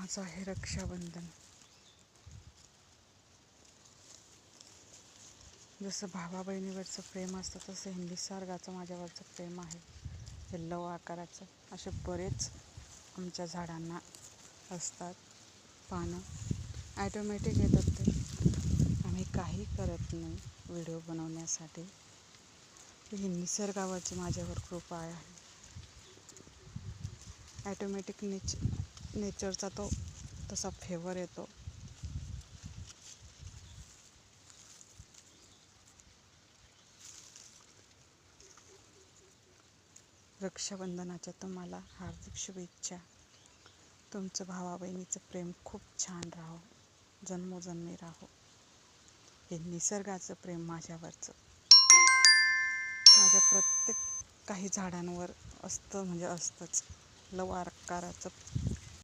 आज आहे रक्षाबंधन. जसं भावा बहिणीवरचं प्रेम असतं तसं हे निसर्गाचं माझ्यावरचं प्रेम आहे. हे लव आकाराचं असे बरेच आमच्या झाडांना असतात. पानं ॲटोमॅटिक येतात ते. आम्ही काही करत नाही व्हिडिओ बनवण्यासाठी. ही निसर्गावरची माझ्यावर कृपा आहे. ॲटोमॅटिक नेचरचा तो तसा फेवर येतो. रक्षाबंधनाच्या तुम्हाला हार्दिक शुभेच्छा. तुमचं भावा बहिणीचं प्रेम खूप छान राहो, जन्मोजन्मी राहो. हे निसर्गाचं प्रेम माझ्यावरचं माझ्या प्रत्येक काही झाडांवर असतं, म्हणजे असतंच. लव आकाराचं